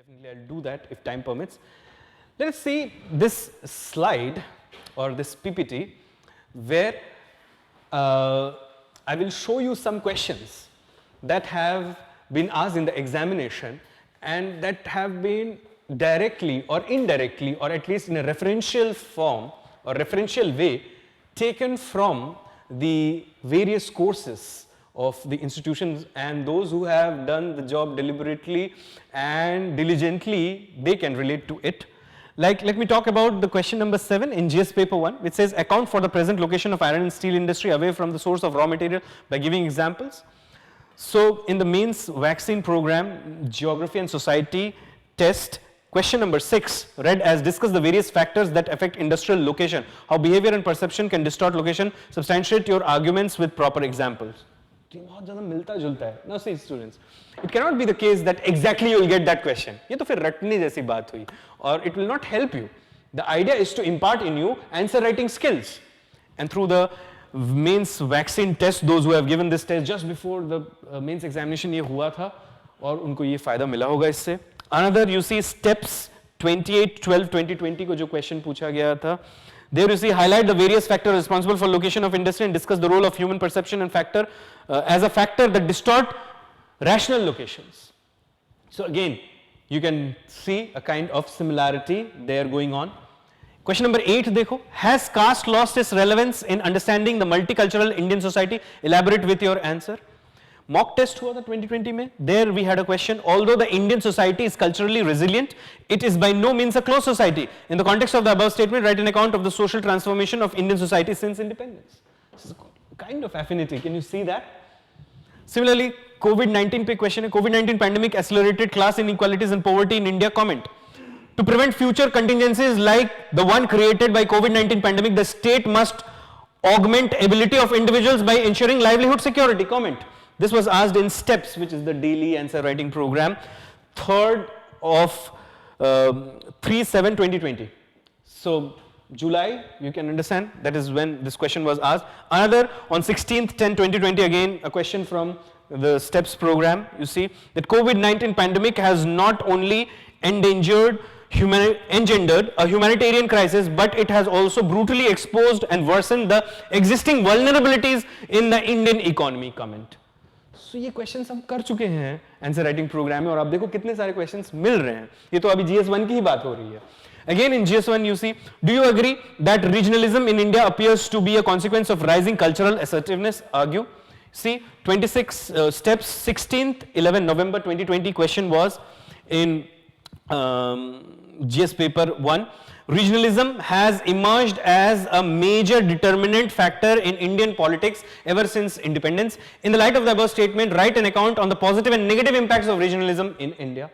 Definitely I'll do that if time permits. Let us see this slide or this PPT where I will show you some questions that have been asked in the examination and that have been directly or indirectly or at least in a referential form or referential way taken from the various courses of the institutions, and those who have done the job deliberately and diligently, they can relate to it. Like, let me talk about the question number 7 in GS paper 1, which says account for the present location of iron and steel industry away from the source of raw material by giving examples. So in the mains vaccine program, geography and society test, question number 6 read as discuss the various factors that affect industrial location, how behavior and perception can distort location, substantiate your arguments with proper examples. बहुत ज़्यादा मिलता जुलता है. Now see students, it cannot be the case that exactly you will get that question. ये तो फिर रटने जैसी बात हुई और it will not help you. The idea is to impart in you answer writing skills, and through the mains vaccine test, those who have given this test just before the mains examination ये हुआ था और उनको ये फायदा मिला होगा इससे. Another you see steps 28/12/2020 को जो question पूछा गया था. There you see highlight the various factors responsible for location of industry and discuss the role of human perception and factor as a factor that distort rational locations. So again you can see a kind of similarity there going on. Question number 8 देखो, has caste lost its relevance in understanding the multicultural Indian society? Elaborate with your answer. Mock test हुआ था 2020 में. There we had a question. Although the Indian society is culturally resilient, it is by no means a closed society. In the context of the above statement, write an account of the social transformation of Indian society since independence. This is a kind of affinity. Can you see that? Similarly, COVID-19 पे question है. COVID-19 pandemic accelerated class inequalities and poverty in India. Comment. To prevent future contingencies like the one created by COVID-19 pandemic, the state must augment ability of individuals by ensuring livelihood security. Comment. This was asked in STEPS, which is the daily answer writing program, 3rd of 3/7/2020. So July, you can understand, that is when this question was asked. Another on 16/10/2020, again a question from the STEPS program. You see that COVID-19 pandemic has not only engendered a humanitarian crisis, but it has also brutally exposed and worsened the existing vulnerabilities in the Indian economy. Comment. So ये questions हम कर चुके हैं answer writing program में और आप देखो कितने सारे क्वेश्चंस मिल रहे हैं. ये तो अभी GS1 की ही बात हो रही है. Again in GS1 you see, do you agree that regionalism in India appears to be a consequence of rising cultural assertiveness? Argue. See 26 steps 16th 11 November 2020 question was in GS paper 1. Regionalism has emerged as a major determinant factor in Indian politics ever since independence. In the light of the above statement, write an account on the positive and negative impacts of regionalism in India.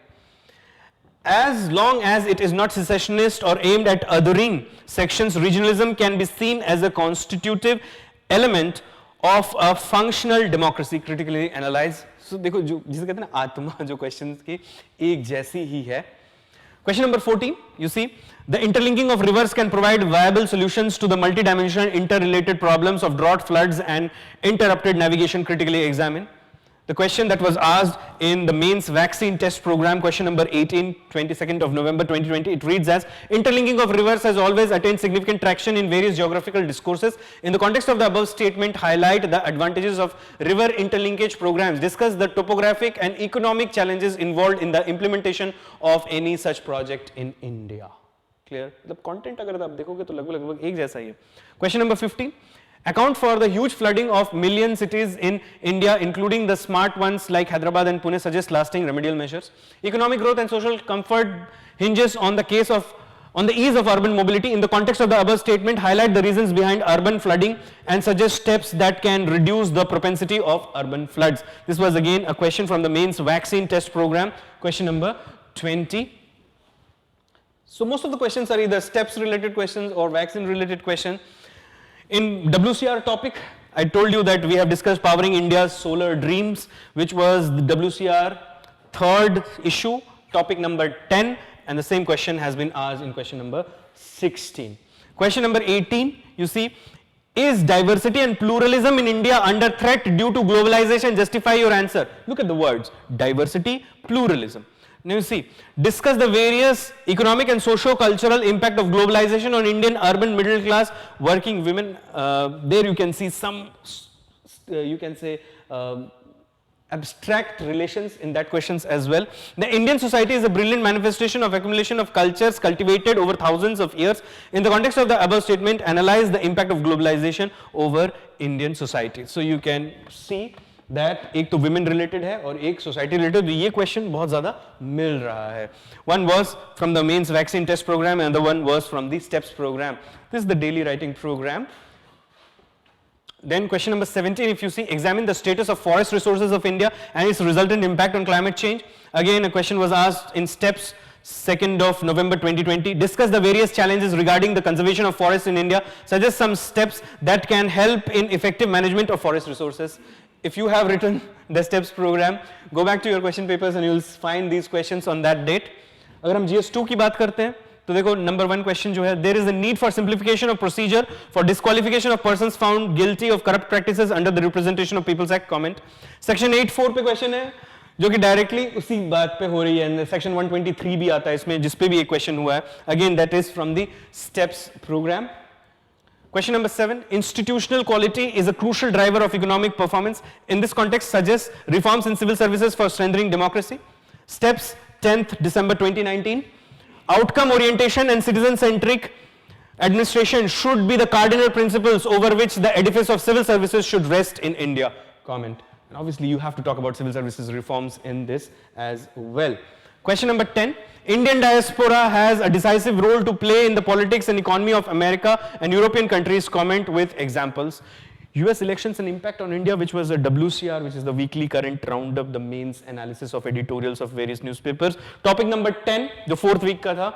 As long as it is not secessionist or aimed at othering sections, regionalism can be seen as a constitutive element of a functional democracy. Critically analyze. So देखो जो जिसे कहते हैं ना आत्मा जो questions की एक जैसी ही है. Question number 14, you see, the interlinking of rivers can provide viable solutions to the multidimensional interrelated problems of drought, floods and interrupted navigation. Critically examine. The question that was asked in the mains vaccine test program, question number 18, 22nd of November 2020, it reads as, interlinking of rivers has always attained significant traction in various geographical discourses. In the context of the above statement, highlight the advantages of river interlinkage programs, discuss the topographic and economic challenges involved in the implementation of any such project in India. Clear? The content अगर आप देखोगे तो लगभग एक जैसा ही है. Question number 15. Account for the huge flooding of million cities in India, including the smart ones like Hyderabad and Pune, suggest lasting remedial measures. Economic growth and social comfort hinges on the ease of urban mobility. In the context of the above statement, highlight the reasons behind urban flooding and suggest steps that can reduce the propensity of urban floods. This was again a question from the mains vaccine test program, question number 20. So most of the questions are either steps related questions or vaccine related questions. In WCR topic, I told you that we have discussed powering India's solar dreams, which was the WCR 3rd issue, topic number 10, and the same question has been asked in question number 16. Question number 18, you see, is diversity and pluralism in India under threat due to globalization? Justify your answer. Look at the words, diversity, pluralism. Now you see, discuss the various economic and socio-cultural impact of globalization on Indian urban middle class working women. There you can see some, you can say, abstract relations in that questions as well. The Indian society is a brilliant manifestation of accumulation of cultures cultivated over thousands of years. In the context of the above statement, analyze the impact of globalization over Indian society. So you can see that एक तो women related है और एक society related. ये question बहुत ज़्यादा मिल रहा है. One was from the mains vaccine test program and the one was from the STEPS program. This is the daily writing program. Then question number 17, if you see, examine the status of forest resources of India and its resultant impact on climate change. Again, a question was asked in STEPS 2nd of November 2020. Discuss the various challenges regarding the conservation of forests in India. Suggest some steps that can help in effective management of forest resources. If you have written the STEPS program, go back to your question papers and you will find these questions on that date. अगर हम GS2 की बात करते हैं तो देखो number 1 question जो है, there is a need for simplification of procedure for disqualification of persons found guilty of corrupt practices under the representation of people's act. Comment. Section 8.4 पे क्वेश्चन है जो कि डायरेक्टली उसी बात पे हो रही है. सेक्शन 123 भी आता है इसमें जिस पे भी एक क्वेश्चन हुआ है. Again that is from the steps program. Question number 7, institutional quality is a crucial driver of economic performance. In this context, suggest reforms in civil services for strengthening democracy. Steps, 10th December 2019. Outcome orientation and citizen-centric administration should be the cardinal principles over which the edifice of civil services should rest in India. Comment. And obviously, you have to talk about civil services reforms in this as well. Question number 10. Indian diaspora has a decisive role to play in the politics and economy of America and European countries. Comment with examples. US elections and impact on India, which was a WCR, which is the weekly current roundup, the mains analysis of editorials of various newspapers. Topic number 10, the 4th week ka tha.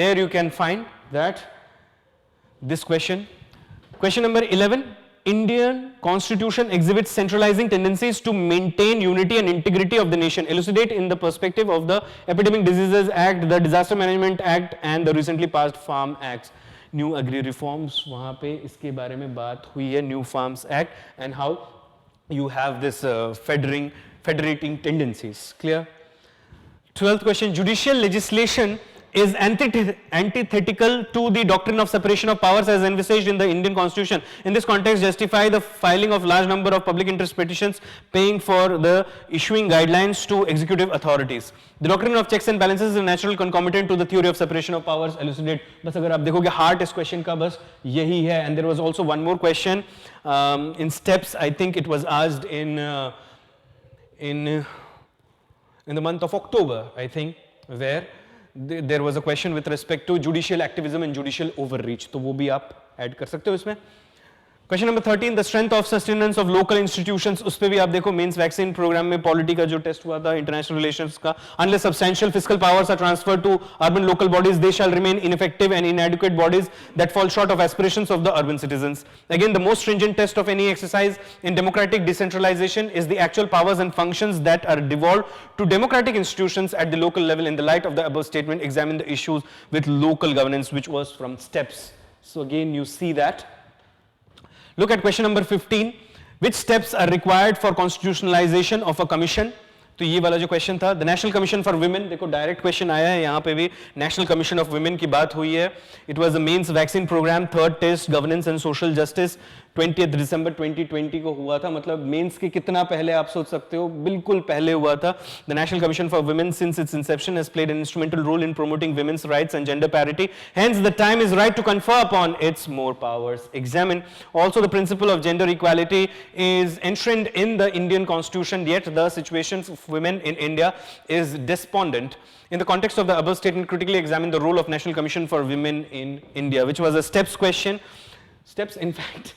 There you can find that this question. Question number 11, Indian constitution exhibits centralizing tendencies to maintain unity and integrity of the nation. Elucidate in the perspective of the Epidemic Diseases Act, the Disaster Management Act and the recently passed Farm Acts. New agri reforms, वहाँ पे इसके बारे में बात हुई है, New Farms Act, and how you have this federating tendencies. Clear? 12th question, judicial legislation is antithetical to the doctrine of separation of powers as envisaged in the Indian Constitution. In this context, justify the filing of large number of public interest petitions paying for the issuing guidelines to executive authorities. The doctrine of checks and balances is a natural concomitant to the theory of separation of powers. Elucidate. बस अगर आप देखोगे heart इस question का बस यही है. And there was also one more question in steps. I think it was asked in the month of October, I think, where there was a question with respect to judicial activism and judicial overreach. तो वो भी आप add कर सकते हो इसमें. Question number 13, the strength of sustenance of local institutions. उस पे भी आप देखो मेंस वैक्सीन प्रोग्राम में पॉलिटी का जो टेस्ट हुआ था, इंटरनेशनल रिलेशंस का. Unless substantial fiscal powers are transferred to urban local bodies, they shall remain ineffective and inadequate bodies that fall short of aspirations of the urban citizens. Again, the most stringent test of any exercise in democratic decentralization is the actual powers and functions that are devolved to democratic institutions at the local level. In the light of the above statement, examine the issues with local governance, which was from steps. So again, you see that. Look at question number 15. Which steps are required for constitutionalization of a commission? तो ये वाला जो question था, the national commission for women, देखो direct question आया है, यहाँ पे भी नेशनल कमीशन ऑफ वुमेन की बात हुई है. It was the mains vaccine program, third test governance and social justice, 20th दिसंबर 2020 को हुआ था. मतलब मेंस के कितना पहले आप सोच सकते हो, बिल्कुल पहले हुआ था. The national commission for women since its inception has played an instrumental role in promoting women's rights and gender parity. Hence the time is right to confer upon its more powers. Examine also the principle of gender equality is enshrined in the Indian Constitution, yet the situation of women in India is despondent. In the context of the above statement, critically examine the role of National Commission for Women in India, which was a steps question. Steps, in fact,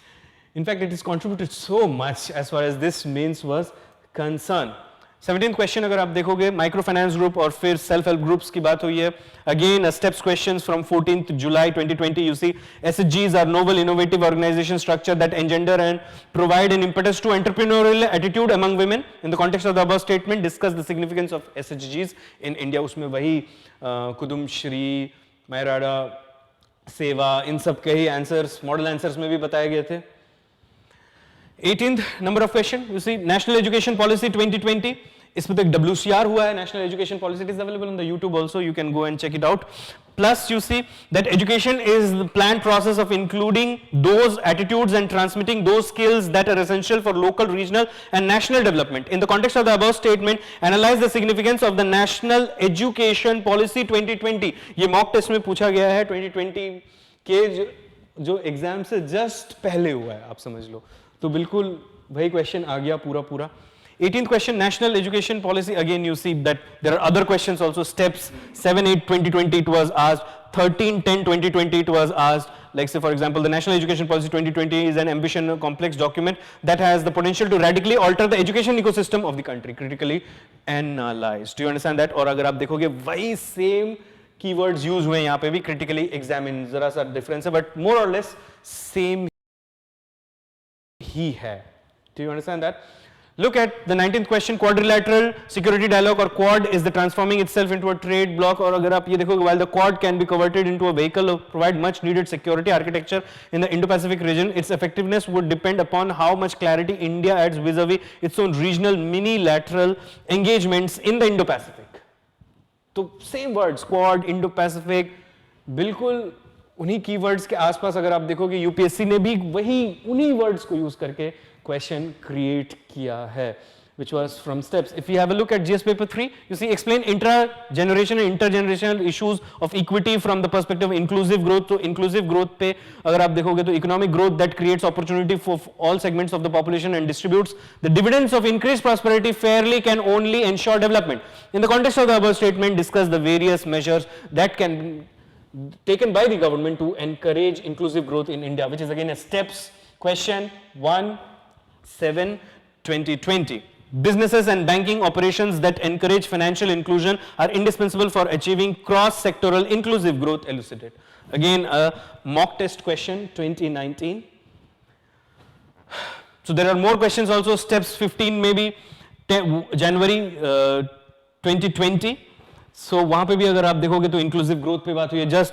it has contributed so much as far as this means was concerned. 17th question अगर आप देखोगे, micro finance group और फिर self help groups की बात हुई है. Again steps questions from 14th July 2020. You see, SHGs are novel, innovative organization structure that engender and provide an impetus to entrepreneurial attitude among women. In the context of the above statement, discuss the significance of SHGs in India. उसमें वही कुदुम श्री, मायराडा, सेवा, इन सब के ही answers model answers में भी बताए गए थे. 18th number of question, you see, National Education Policy 2020 इसमें तो एक WCR हुआ है, National Education Policy. It is available on the YouTube also. You can go and check it out. Plus, you see that education is the planned process of including those attitudes and transmitting those skills that are essential for local, regional, and national development. In the context of the above statement, analyze the significance of the National Education Policy 2020. ये mock test में पूछा गया है 2020 के जो exam से just पहले हुआ है, आप समझ लो. तो बिल्कुल वही क्वेश्चन आ गया पूरा पूरा. 18th question, National Education Policy. Again, you see that there are other questions also. Steps 7/8/2020 it was asked. 13/10/2020 it was asked. Like say for example, the National Education Policy 2020 is an ambitious, complex document that has the potential to radically alter the education ecosystem of the country. Critically analyze. Do you understand that? और अगर आप देखोगे वही same keywords use हुए यहाँ पे भी, critically examine. जरा सा difference है, but more or less same ही है. Do you understand that? Look at the 19th question, quadrilateral security dialogue or Quad is the transforming itself into a trade bloc. और अगर आप ये देखोगे, while the Quad can be converted into a vehicle to provide much needed security architecture in the Indo-Pacific region, its effectiveness would depend upon how much clarity India adds vis-a-vis its own regional mini-lateral engagements in the Indo-Pacific. तो same words, Quad, Indo-Pacific, बिल्कुल उन्हीं keywords के आसपास अगर आप देखोगे UPSC ने भी वही उन्हीं words को use करके question create किया है, which was from steps. If you have a look at GS paper 3, you see explain intra-generation and intergenerational issues of equity from the perspective of inclusive growth. तो inclusive growth पे अगर आप देखोगे तो economic growth that creates opportunity for all segments of the population and distributes the dividends of increased prosperity fairly can only ensure development. In the context of the above statement, discuss the various measures that can be taken by the government to encourage inclusive growth in India, which is again a steps question 1/7/2020. Businesses and banking operations that encourage financial inclusion are indispensable for achieving cross-sectoral inclusive growth elucidated. Again, a mock test question 2019. So there are more questions also. Steps 15 maybe January 2020. So वहाँ पे भी अगर आप देखोगे तो inclusive growth पे बात हुई है just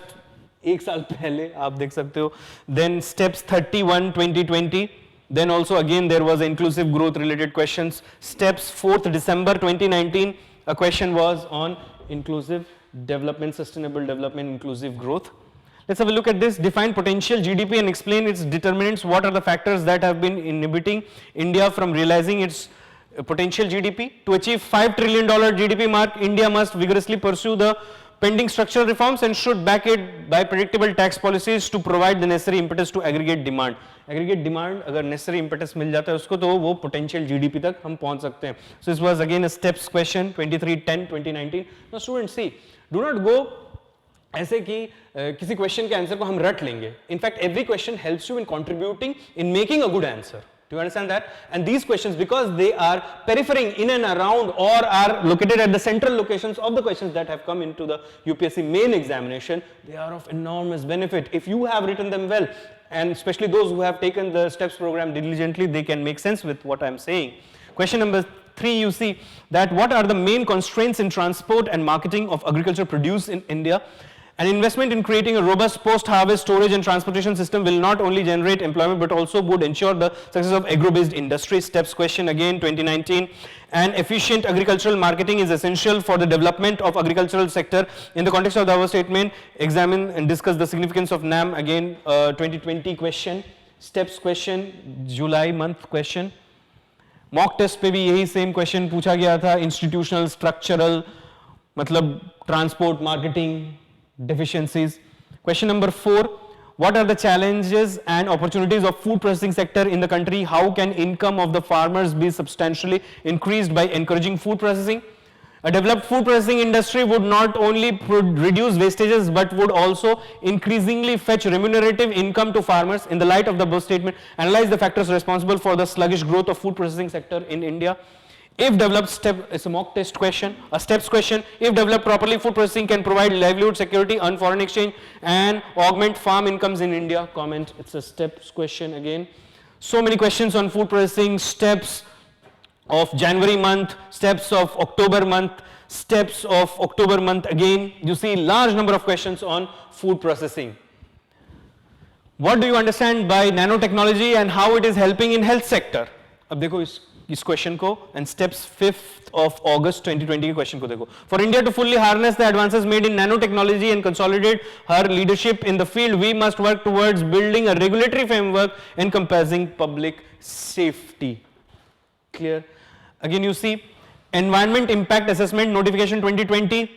एक साल पहले, आप देख सकते हो. Then steps 31 2020. Then also again there was inclusive growth related questions. Steps 4th December 2019, a question was on inclusive development, sustainable development, inclusive growth. Let's have a look at this. Define potential GDP and explain its determinants. What are the factors that have been inhibiting India from realizing its potential GDP? To achieve $5 trillion GDP mark, India must vigorously pursue the pending structural reforms and should back it by predictable tax policies to provide the necessary impetus to aggregate demand. Aggregate demand, अगर necessary impetus मिल जाता है उसको तो वो potential GDP तक हम पहुंच सकते हैं. So this was again a steps question 23/10/2019. Now students see, do not go ऐसे कि किसी क्वेश्चन के आंसर को हम रट लेंगे. In fact, every question helps you in contributing in making a good answer. Do you understand that? And these questions, because they are peripheral in and around or are located at the central locations of the questions that have come into the UPSC main examination, they are of enormous benefit. If you have written them well, and especially those who have taken the STEPS program diligently, they can make sense with what I am saying. Question number 3, you see that what are the main constraints in transport and marketing of agriculture produce in India? An investment in creating a robust post-harvest storage and transportation system will not only generate employment but also would ensure the success of agro-based industry. Steps question again 2019. An efficient agricultural marketing is essential for the development of agricultural sector. In the context of the above statement, examine and discuss the significance of NAM. Again 2020 question. Steps question July month question. Mock test पे भी यही same question पूछा गया था. Institutional, structural, मतलब transport, marketing deficiencies. Question number 4, what are the challenges and opportunities of food processing sector in the country? How can income of the farmers be substantially increased by encouraging food processing? A developed food processing industry would not only reduce wastages but would also increasingly fetch remunerative income to farmers. In the light of the above statement, analyze the factors responsible for the sluggish growth of food processing sector in India. If developed it's a mock test question, a steps question. If developed properly, food processing can provide livelihood security, earn foreign exchange and augment farm incomes in India. Comment, it's a steps question again. So many questions on food processing, steps of January month, steps of October month, steps of October month again. You see large number of questions on food processing. What do you understand by nanotechnology and how it is helping in health sector? अब देखो इस इस question को and steps 5th of August 2020 के question को देखो. For India to fully harness the advances made in nanotechnology and consolidate her leadership in the field, we must work towards building a regulatory framework encompassing public safety. Clear? Again you see environment impact assessment notification 2020.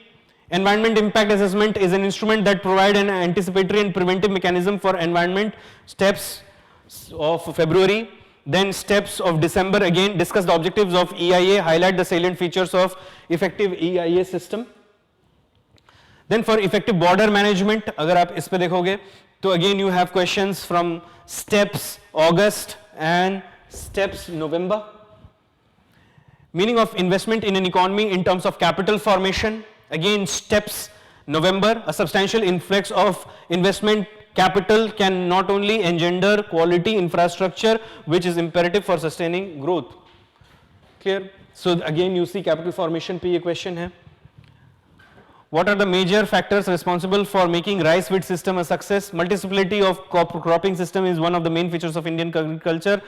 Environment impact assessment is an instrument that provides an anticipatory and preventive mechanism for environment. Steps of February. Then steps of December, again discuss the objectives of EIA, highlight the salient features of effective EIA system. Then for effective border management, अगर आप इस पे देखोगे तो again you have questions from steps August and steps November. Meaning of investment in an economy in terms of capital formation, again steps November, a substantial influx of investment capital can not only engender quality infrastructure which is imperative for sustaining growth. Clear? So again you see capital formation पे ये question है. What are the major factors responsible for making rice wheat system a success? Multiplicity of cropping system is one of the main features of Indian agriculture,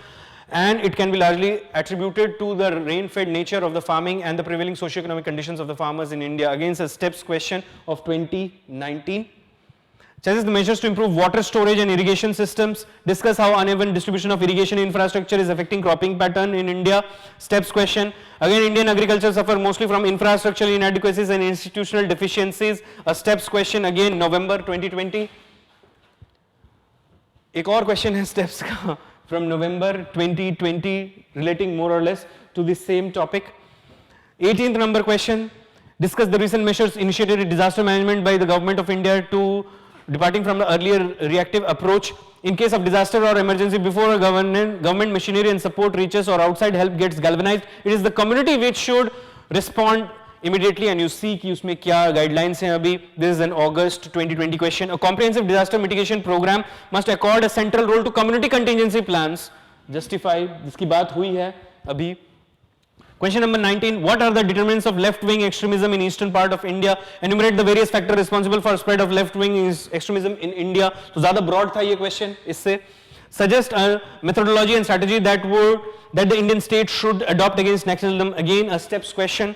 and it can be largely attributed to the rain-fed nature of the farming and the prevailing socio-economic conditions of the farmers in India. Again, a steps question of 2019. Suggest the measures to improve water storage and irrigation systems. Discuss how uneven distribution of irrigation infrastructure is affecting cropping pattern in India. Steps question. Again, Indian agriculture suffer mostly from infrastructural inadequacies and institutional deficiencies. A steps question again November 2020. एक और question है steps का from November 2020 relating more or less to the same topic. 18th number question. Discuss the recent measures initiated in disaster management by the government of India to departing from the earlier reactive approach. In case of disaster or emergency, before a government machinery and support reaches or outside help gets galvanized, it is the community which should respond immediately. And you see कि उसमें क्या guidelines हैं अभी. This is an August 2020 question. A comprehensive disaster mitigation program must accord a central role to community contingency plans. Justify, जिसकी बात हुई है अभी. Question number 19. What are the determinants of left-wing extremism in eastern part of India? Enumerate the various factors responsible for spread of left-wing extremism in India. तो ज़्यादा broad था ये question इससे. Suggest a methodology and strategy that the Indian state should adopt against nationalism. Again a steps question.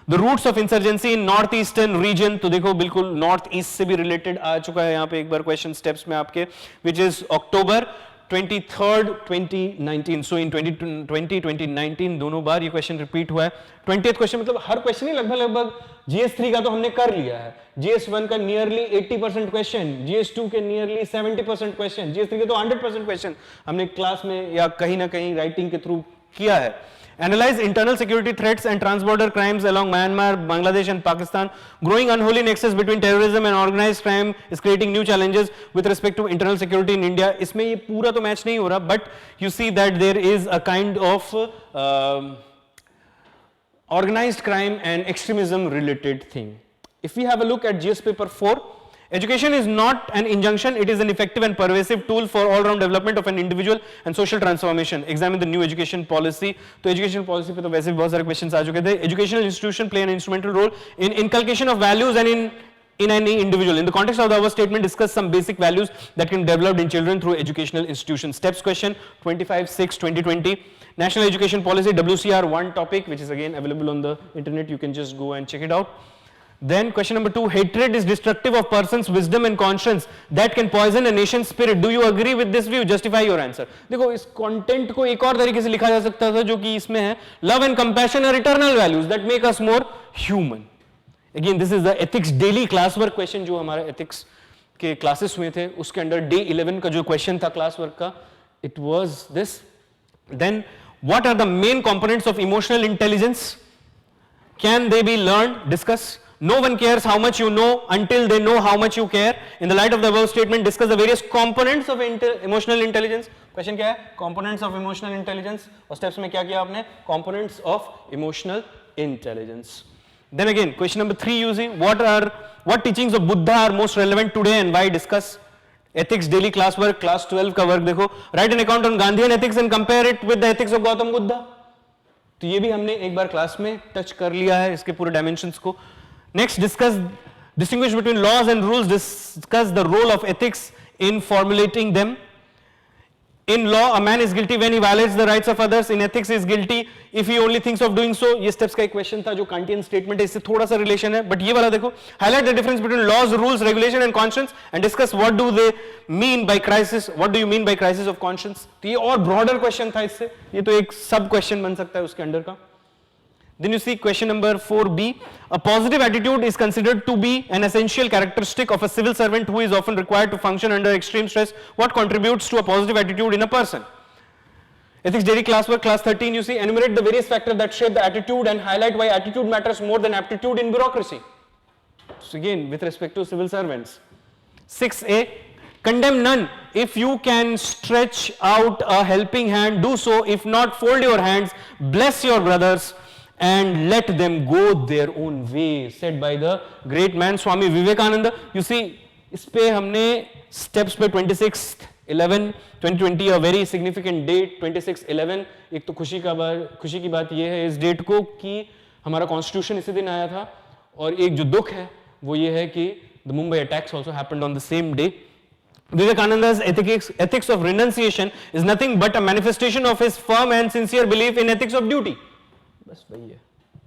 The roots of insurgency in northeastern region. तो देखो बिल्कुल north east से भी related आ चुका है यहाँ पे एक बार question steps में आपके, which is October 23rd 2019. So in 2020 2019 दोनों बार ये question repeat हुआ है. 20th question मतलब हर question ही लगभग GS3 का तो हमने कर लिया है, GS1 का nearly 80% question, GS2 के nearly 70% question, GS3 के तो 100% question हमने क्लास में या कहीं ना कहीं writing के थ्रू किया है. Analyze internal security threats and transborder crimes along Myanmar, Bangladesh and Pakistan. Growing unholy nexus between terrorism and organized crime is creating new challenges with respect to internal security in India. इसमें ये पूरा तो match नहीं हो रहा, but you see that there is a kind of organized crime and extremism related thing. If we have a look at GS paper 4, education is not an injunction, it is an effective and pervasive tool for all-round development of an individual and social transformation. Examine the new education policy. तो education policy पे तो वैसे भी बहुत सारे questions आ चुके थे. Educational institution play an instrumental role in inculcation of values and in any individual. In the context of our statement, discuss some basic values that can be developed in children through educational institutions. Steps question 25/6/2020. National Education Policy WCR 1 topic, which is again available on the internet. You can just go and check it out. Then question number 2, hatred is destructive of person's wisdom and conscience that can poison a nation's spirit. Do you agree with this view? Justify your answer. देखो इस content को एक और तरीके से लिखा जा सकता था जो कि इसमें है, love and compassion are eternal values that make us more human. Again this is the ethics daily classwork question जो हमारे ethics के classes हुए थे, उसके अंदर day 11 का जो question था classwork का, it was this. Then what are the main components of emotional intelligence? Can they be learned? Discuss. No one cares how much you know until they know how much you care. In the light of the above statement, discuss the various components of emotional intelligence. Question क्या है? Components of emotional intelligence. और steps में क्या किया आपने? Components of emotional intelligence. Then again, question number 3 using what teachings of Buddha are most relevant today and why? Discuss. Ethics daily class work, class 12 का work देखो. Write an account on Gandhian ethics and compare it with the ethics of Gautam Buddha. तो ये भी हमने एक बार class में touch कर लिया है इसके पूरे डायमेंशंस को. Next, distinguish between laws and rules, discuss the role of ethics in formulating them. In law, a man is guilty when he violates the rights of others. In ethics, he is guilty if he only thinks of doing so. ये steps का एक question था जो Kantian statement है, इससे थोड़ा सा relation है. But ये वाला देखो, highlight the difference between laws, rules, regulation and conscience and discuss what do they mean by crisis. What do you mean by crisis of conscience? तो ये और broader question था इससे. ये तो एक sub question बन सकता है उसके अंदर का. Then you see question number 4b. A positive attitude is considered to be an essential characteristic of a civil servant who is often required to function under extreme stress. What contributes to a positive attitude in a person? Ethics daily classwork, class 13, you see, enumerate the various factors that shape the attitude and highlight why attitude matters more than aptitude in bureaucracy. So again, with respect to civil servants. 6a, condemn none. If you can stretch out a helping hand, do so. If not, fold your hands, bless your brothers, and let them go their own way, said by the great man Swami Vivekananda. You see, इस पे हमने steps पे 26/11/2020 a very significant date 26/11. एक तो खुशी की बात ये है इस डेट को कि हमारा कॉन्स्टिट्यूशन इसी दिन आया था, और एक जो दुख है वो ये है कि the Mumbai attacks also happened on the same day. Vivekananda's ethics of renunciation is nothing but a manifestation of his firm and sincere belief in ethics of duty. बस वही है,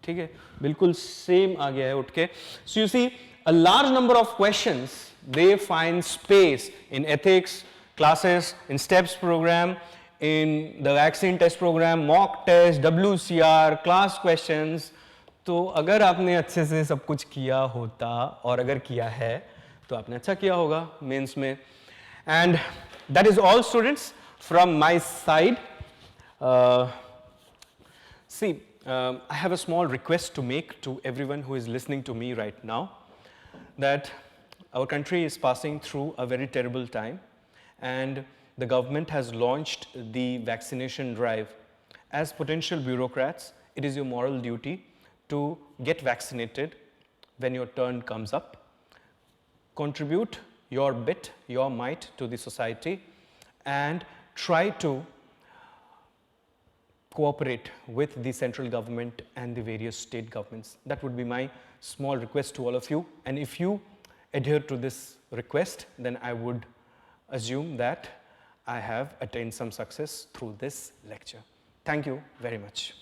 ठीक है, बिल्कुल सेम आ गया है उठ के. So you see, a large number of questions they find space in ethics classes, in STEPS program, in the vaccine test program, mock test, WCR, class questions. तो अगर आपने अच्छे से सब कुछ किया होता, और अगर किया है तो आपने अच्छा किया होगा मेंस में. And that is all, students, from my side. See, I have a small request to make to everyone who is listening to me right now, that our country is passing through a very terrible time, and the government has launched the vaccination drive. As potential bureaucrats, it is your moral duty to get vaccinated when your turn comes up. Contribute your bit, your might to the society, and try to cooperate with the central government and the various state governments. That would be my small request to all of you. And if you adhere to this request, then I would assume that I have attained some success through this lecture. Thank you very much.